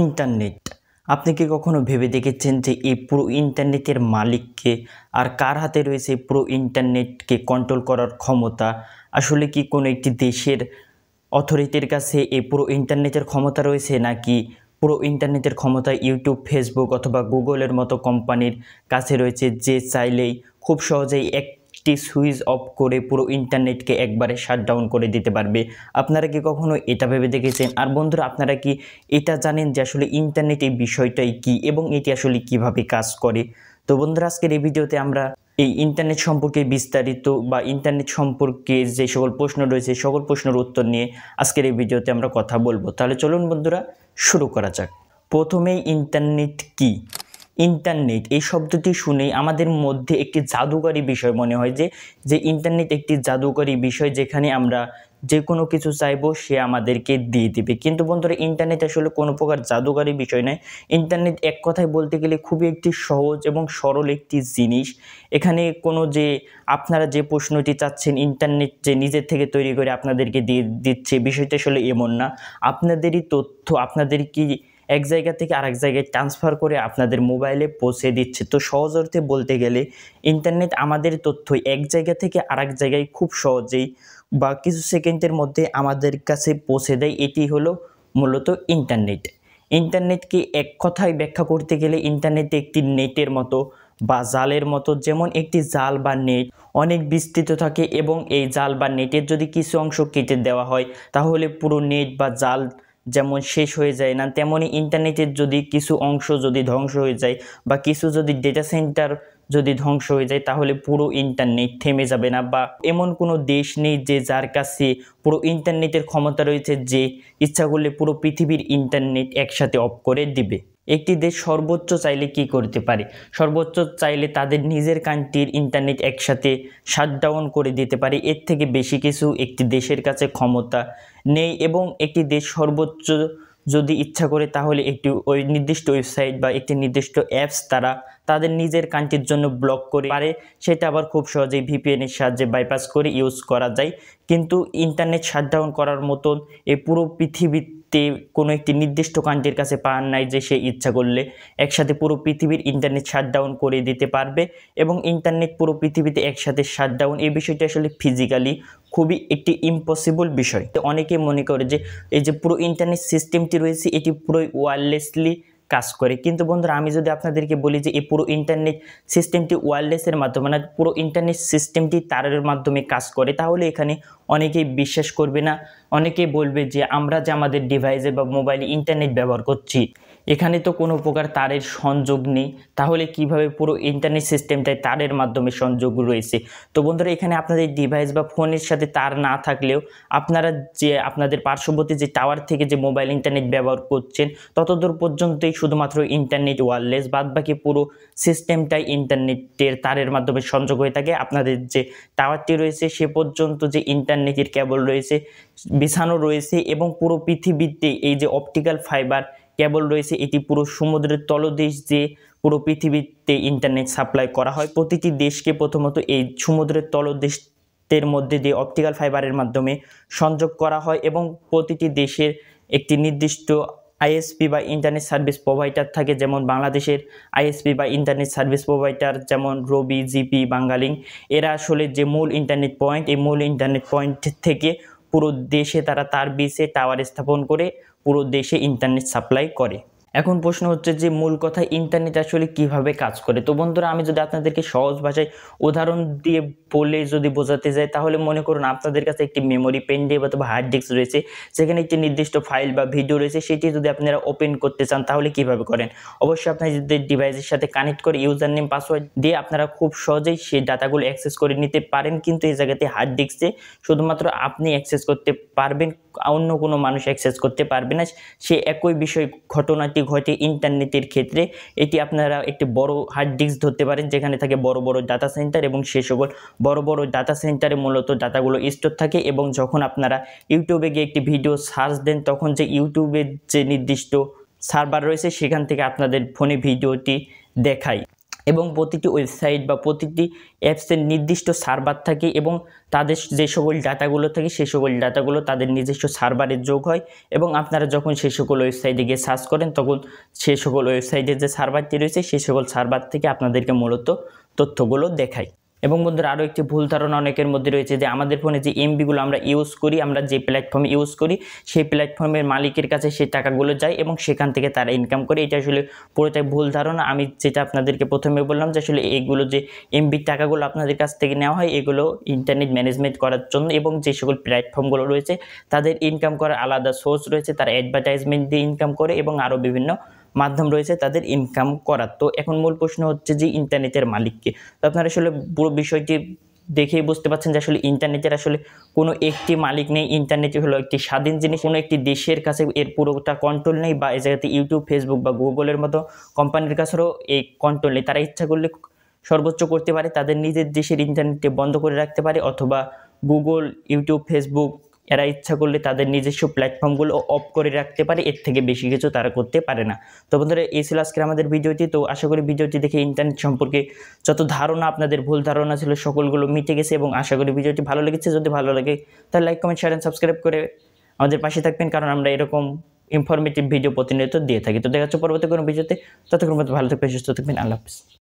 Internet. আপনি কি কখনো ভেবে দেখেছেন যে এই পুরো ইন্টারনেটের মালিক কে? আর কার হাতে রয়েছে পুরো ইন্টারনেটকে কন্ট্রোল করার ক্ষমতা? আসলে কি কোনো একটি দেশের অথরিটির কাছে এই পুরো ইন্টারনেটের ক্ষমতা রয়েছে, নাকি পুরো ইন্টারনেটের ক্ষমতা ইউটিউব, ফেসবুক অথবা গুগলের মতো কোম্পানির কাছে রয়েছে, যে চাইলেই খুব সহজেই একটি সুইচ অফ করে পুরো ইন্টারনেটকে একবারে শাটডাউন করে দিতে পারবে? আপনারা কি কখনো এটা ভেবে দেখেছেন? আর বন্ধুরা, আপনারা কি এটা জানেন যে আসলে ইন্টারনেট এই বিষয়টাই কি এবং এটি আসলে কিভাবে কাজ করে? তো বন্ধুরা, আজকের এই ভিডিওতে আমরা এই ইন্টারনেট সম্পর্কে বিস্তারিত বা ইন্টারনেট সম্পর্কে যে সকল প্রশ্ন রয়েছে সকল প্রশ্নের উত্তর নিয়ে আজকের এই ভিডিওতে আমরা কথা বলবো। তাহলে চলুন বন্ধুরা, শুরু করা যাক। প্রথমেই ইন্টারনেট কি? ইন্টারনেট এই শব্দটি শুনেই আমাদের মধ্যে একটি জাদুকরী বিষয় মনে হয়, যে ইন্টারনেট একটি জাদুকরী বিষয়, যেখানে আমরা যে কোনো কিছু চাইবো সে আমাদেরকে দিয়ে দিবে। কিন্তু বন্ধুরা, ইন্টারনেট আসলে কোনো প্রকার জাদুকরী বিষয় নয়। ইন্টারনেট এক কথায় বলতে গেলে খুবই একটি সহজ এবং সরল একটি জিনিস। এখানে কোনো যে আপনারা যে প্রশ্নটি চাচ্ছেন ইন্টারনেট যে নিজের থেকে তৈরি করে আপনাদেরকে দিয়ে দিচ্ছে, বিষয়টা আসলে এমন না। আপনাদেরই তথ্য আপনাদেরকে এক জায়গা থেকে আরেক জায়গায় ট্রান্সফার করে আপনাদের মোবাইলে পৌঁছে দিচ্ছে। তো সহজ অর্থে বলতে গেলে ইন্টারনেট আমাদের তথ্য এক জায়গা থেকে আরেক জায়গায় খুব সহজেই বা কিছু সেকেন্ডের মধ্যে আমাদের কাছে পৌঁছে দেয়। এটি হলো মূলত ইন্টারনেট। ইন্টারনেটকে এক কথায় ব্যাখ্যা করতে গেলে ইন্টারনেট একটি নেটের মতো বা জালের মতো। যেমন একটি জাল বা নেট অনেক বিস্তৃত থাকে এবং এই জাল বা নেটের যদি কিছু অংশ কেটে দেওয়া হয় তাহলে পুরো নেট বা জাল যেমন শেষ হয়ে যায় না, তেমনি ইন্টারনেটের যদি কিছু অংশ যদি ধ্বংস হয়ে যায় বা কিছু যদি ডেটা সেন্টার যদি ধ্বংস হয়ে যায় তাহলে পুরো ইন্টারনেট থেমে যাবে না। বা এমন কোনো দেশ নেই যে যার কাছে পুরো ইন্টারনেটের ক্ষমতা রয়েছে, যে ইচ্ছা করলে পুরো পৃথিবীর ইন্টারনেট একসাথে অফ করে দিবে। একটি দেশ সর্বোচ্চ চাইলে কি করতে পারে? সর্বোচ্চ চাইলে তাদের নিজের কান্ট্রির ইন্টারনেট একসাথে শাটডাউন করে দিতে পারে। এর থেকে বেশি কিছু একটি দেশের কাছে ক্ষমতা নেই। এবং একটি দেশ সর্বোচ্চ যদি ইচ্ছা করে তাহলে একটি ওই নির্দিষ্ট ওয়েবসাইট বা একটি নির্দিষ্ট অ্যাপস তারা তাদের নিজের কান্ট্রির জন্য ব্লক করে পারে। সেটা আবার খুব সহজেই ভিপিএনের সাহায্যে বাইপাস করে ইউজ করা যায়। কিন্তু ইন্টারনেট শাটডাউন করার মতন এই পুরো পৃথিবীতে কোনো একটি নির্দিষ্ট কান্ট্রির কাছে পাওয়ার নাই যে সে ইচ্ছা করলে একসাথে পুরো পৃথিবীর ইন্টারনেট শাটডাউন করে দিতে পারবে। এবং ইন্টারনেট পুরো পৃথিবীতে একসাথে শাটডাউন, এই বিষয়টি আসলে ফিজিক্যালি খুবই একটি ইম্পসিবল বিষয়। অনেকে মনে করে যে এই যে পুরো ইন্টারনেট সিস্টেমটি রয়েছে এটি পুরোই ওয়্যারলেসলি কাজ করে। কিন্তু বন্ধুরা, আমি যদি আপনাদেরকে বলি যে এই পুরো ইন্টারনেট সিস্টেমটি ওয়্যারলেসের মাধ্যমে না, পুরো ইন্টারনেট সিস্টেমটি তারের মাধ্যমে কাজ করে, তাহলে এখানে অনেকেই বিশ্বাস করবে না। অনেকেই বলবে যে আমরা যে আমাদের ডিভাইসে বা মোবাইলে ইন্টারনেট ব্যবহার করছি এখানে তো কোনো প্রকার তারের সংযোগ নেই, তাহলে কিভাবে পুরো ইন্টারনেট সিস্টেমটায় তারের মাধ্যমে সংযোগ রয়েছে? তো বন্ধুরা, এখানে আপনাদের ডিভাইস বা ফোনের সাথে তার না থাকলেও আপনারা যে আপনাদের পার্শ্ববর্তী যে টাওয়ার থেকে যে মোবাইল ইন্টারনেট ব্যবহার করছেন ততদূর পর্যন্তই শুধুমাত্র ইন্টারনেট ওয়্যারলেস, বাদবাকি পুরো সিস্টেমটাই ইন্টারনেটের তারের মাধ্যমে সংযোগ হয়ে থাকে। আপনাদের যে টাওয়ারটি রয়েছে সে পর্যন্ত যে ইন্টারনেটের কেবল রয়েছে বিছানো রয়েছে, এবং পুরো পৃথিবীতে এই যে অপটিক্যাল ফাইবার কেবল রয়েছে এটি পুরো সমুদ্রের তলদেশ যে পুরো পৃথিবীতে ইন্টারনেট সাপ্লাই করা হয়। প্রতিটি দেশকে প্রথমত এই সমুদ্রের তলদেশের মধ্যে দিয়ে অপটিক্যাল ফাইবারের মাধ্যমে সংযোগ করা হয়, এবং প্রতিটি দেশের একটি নির্দিষ্ট আইএসপি বা ইন্টারনেট সার্ভিস প্রোভাইডার থাকে। যেমন বাংলাদেশের আইএসপি বা ইন্টারনেট সার্ভিস প্রোভাইডার যেমন রবি, জিপি, বাঙ্গালিং, এরা আসলে যে মূল ইন্টারনেট পয়েন্ট, এই মূল ইন্টারনেট পয়েন্ট থেকে পুরো দেশে তারা তার বিচে টাওয়ার স্থাপন করে পুরো দেশে ইন্টারনেট সাপ্লাই করে। এখন প্রশ্ন হচ্ছে যে মূল কথা ইন্টারনেট আসলে কিভাবে কাজ করে। তো বন্ধুরা, আমি যদি আপনাদেরকে সহজ ভাষায় উদাহরণ দিয়ে বলে যদি বোঝাতে যাই তাহলে মনে করুন আপনাদের কাছে একটি মেমোরি, পেন ড্রাইভ অথবা হার্ড ডিস্ক রয়েছে, সেখানে একটি নির্দিষ্ট ফাইল বা ভিডিও রয়েছে, সেটি যদি আপনারা ওপেন করতে চান তাহলে কিভাবে করেন? অবশ্যই আপনাদের ডিভাইসের সাথে কানেক্ট করে ইউজার নেম পাসওয়ার্ড দিয়ে আপনারা খুব সহজেই সেই ডাটাগুলো অ্যাক্সেস করে নিতে পারেন। কিন্তু এই জায়গাতে হার্ড ডিস্কে শুধুমাত্র আপনি অ্যাক্সেস করতে পারবেন, অন্য কোনো মানুষ অ্যাক্সেস করতে পারবে না। সে একই বিষয় ঘটনাটি ঘটে ইন্টারনেটের ক্ষেত্রে। এটি আপনারা একটি বড় হার্ড ডিস্ক ধরতে পারেন যেখানে থাকে বড় বড় ডাটা সেন্টার, এবং সে সকল বড় বড় ডাটা সেন্টারে মূলত ডাটাগুলো স্টোর থাকে। এবং যখন আপনারা ইউটিউবে গিয়ে একটি ভিডিও সার্চ দেন তখন যে ইউটিউবের যে নির্দিষ্ট সার্ভার রয়েছে সেখান থেকে আপনাদের ফোনে ভিডিওটি দেখায়। এবং প্রতিটি ওয়েবসাইট বা প্রতিটি অ্যাপসের নির্দিষ্ট সার্ভার থাকে এবং তাদের যে সকল ডাটাগুলো থাকে সেই সকল ডাটাগুলো তাদের নিজস্ব সার্ভারে যোগ হয় এবং আপনারা যখন সেই সকল ওয়েবসাইটে গিয়ে সার্চ করেন তখন সেই সকল ওয়েবসাইটের যে সার্ভারটি রয়েছে সেই সকল সার্ভার থেকে আপনাদেরকে মূলত তথ্যগুলো দেখায়। এবং বন্ধুরা আরও একটি ভুল ধারণা অনেকের মধ্যে রয়েছে যে আমাদের ফোনে যে এমবিগুলো আমরা ইউজ করি, আমরা যে প্ল্যাটফর্মে ইউজ করি সেই প্ল্যাটফর্মের মালিকের কাছে সেই টাকাগুলো যায় এবং সেখান থেকে তারা ইনকাম করে। এটা আসলে পুরোটাই ভুল ধারণা। আমি যেটা আপনাদেরকে প্রথমে বললাম যে আসলে এইগুলো যে এমবির টাকাগুলো আপনাদের কাছ থেকে নেওয়া হয় এগুলো ইন্টারনেট ম্যানেজমেন্ট করার জন্য এবং যে সকল প্ল্যাটফর্মগুলো রয়েছে তাদের ইনকাম করার আলাদা সোর্স রয়েছে, তারা অ্যাডভার্টাইজমেন্ট দিয়ে ইনকাম করে এবং আরও বিভিন্ন মাধ্যম রয়েছে তাদের ইনকাম করার। তো এখন মূল প্রশ্ন হচ্ছে যে ইন্টারনেটের মালিককে। তো আপনারা আসলে পুরো বিষয়টি দেখেই বুঝতে পারছেন যে আসলে ইন্টারনেটের আসলে কোনো একটি মালিক নেই। ইন্টারনেট হলো একটি স্বাধীন জিনিস, কোনো একটি দেশের কাছে এর পুরোটা কন্ট্রোল নেই বা এই জায়গাতে ইউটিউব, ফেসবুক বা গুগলের মতো কোম্পানির কাছেও এই কন্ট্রোল নেই। তারা ইচ্ছা করলে সর্বোচ্চ করতে পারে, তাদের নিজের দেশের ইন্টারনেটে বন্ধ করে রাখতে পারে, অথবা গুগল, ইউটিউব, ফেসবুক এরা ইচ্ছা করলে তাদের নিজস্ব প্ল্যাটফর্মগুলো অফ করে রাখতে পারে, এর থেকে বেশি কিছু তারা করতে পারে না। তো বন্ধুরা এই ছিল আজকের আমাদের ভিডিওটি। তো আশা করি ভিডিওটি দেখে ইন্টারনেট সম্পর্কে যত ধারণা আপনাদের ভুল ধারণা ছিল সকলগুলো মিটে গেছে এবং আশা করি ভিডিওটি ভালো লেগেছে। যদি ভালো লাগে তাহলে like, comment, share and subscribe করে আমাদের পাশে থাকবেন, কারণ আমরা এরকম ইনফরমেটিভ ভিডিও প্রতিনিয়ত দিয়ে থাকি। তো দেখা হচ্ছে পরবর্তী কোনো ভিডিওতে। ততক্ষণ ভালো থাকবেন, সুস্থ থাকবেন। আল্লাহ হাফেজ।